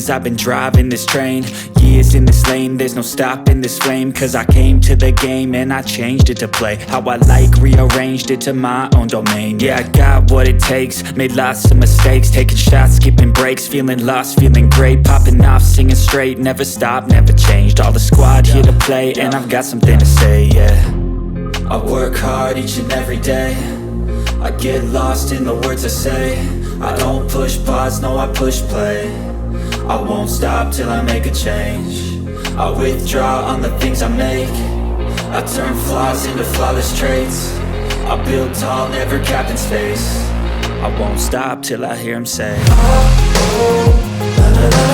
things. I've been driving this train, years in this lane, there's no stopping this flame. Cause I came to the game and I changed it to play how I like, rearranged it to my own domain. Yeah, I got what it takes, made lots of mistakes, taking shots, skipping breaks, feeling lost, feeling great, popping off, singing straight, never stopped, never changed. All the squad here to play, and I've got something to say, yeah. I work hard each and every day, I get lost in the words I say. I don't push pause, no I push play. I won't stop till I make a change. I withdraw on the things I make. I turn flaws into flawless traits. I build tall, never capped in space. I won't stop till I hear him say, oh, oh, la, la, la.